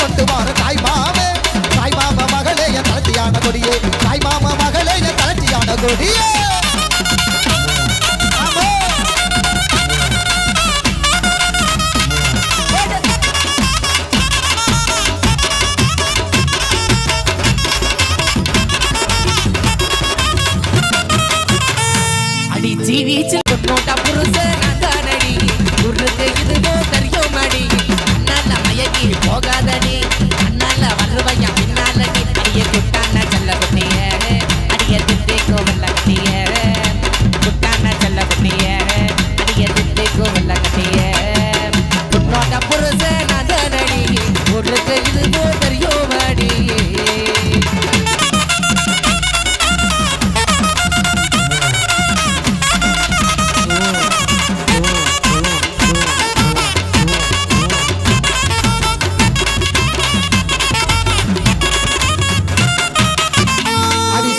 கொண்டு வார தாய் மாமா மகளே என் தளர்ச்சியான கொடியே தாய் மாமா மகளே என் தளர்ச்சியான கொடியே அடி ஜீவிச்சு நோட்டா புருஷன் அதானடி உருக்கு இதுவோ தெரியும் அடி அண்ணால மயக்கி போகாதடி அண்ணால வருவையா பின்னாலடி அடிய குட்டான செல்ல குட்டிய அடிய திட்டே கோவல்ல கட்டிய குட்டான செல்ல குட்டிய அடிய திட்டே கோவல்ல கட்டிய நோட்டா புருஷன் அதானடி உருக்கு இதுவோ தெரியும் அடி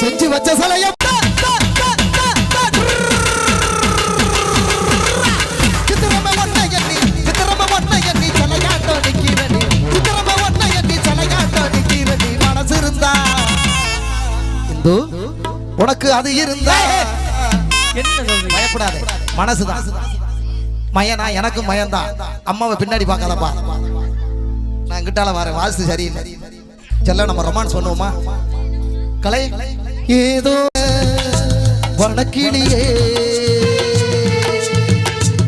செஞ்சு வச்ச சலையம் உனக்கு அது இருந்தா பயப்படாதே மனசுதான் மயனா எனக்கும் மயன்தான் அம்மாவை பின்னாடி பார்க்காதப்பா நான் கிட்டால வரேன் வாசு சரியில்லை செல்ல நம்ம ரொமான்ஸ் பண்ணுவோமா கலை ஏதோ வணக்கிளியே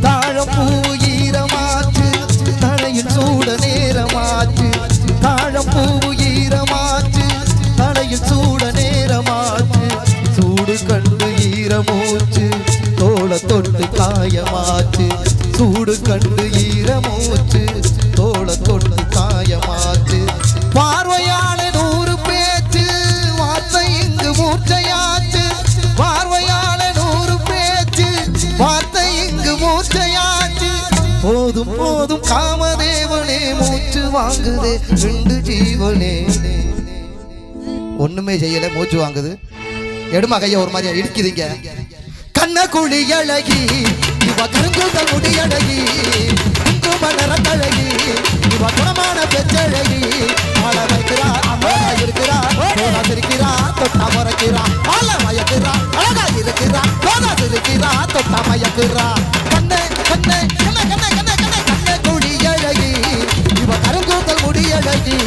தாழப்பூ ஈரமாச்சு தலையில் சூட நேரமாச்சு தாழப்பூ ஈரமாச்சு தலையில் சூட நேரமாச்சு சூடு கண்டு ஈரமூச்சு தோள தொட்டு காயமாச்சு சூடு கண்டு ஈரமூச்சு தோள தொட்டு காயமாச்சு பார்வையாள நூறு பேச்சு வார்த்தை இங்கு மூர்ச்சையாச்சு பார்வையாள நூறு பேச்சு வார்த்தை இங்கு மூர்ச்சையாச்சு போதும் போதும் காமதேவனே மூச்சு வாங்குதே ரெண்டு ஜீவனே ஒண்ணுமே செய்யல மூச்சு வாங்குது எடுமா கைய ஒரு மாதிரியா இடிக்குதுங்க கண்ண குழி அழகி இவ கருங்குதல் முடி அழகி குங்குமலர கழகி இவ குணமான பெற்றழகி ஆள வைக்கிறா அம்மா இருக்கிறா போனா சிரிக்கிறா தொட்டா முறைக்கிறா ஆள மயக்கிறா அழகா இருக்கிறா போனா சிரிக்கிறா தொட்டா மயக்கிறா கண்ணே கண்ணே கண்ணே கண்ணே கண்ணே கண்ணே கண்ண குழி அழகி இவ கருங்குதல் முடி அழகி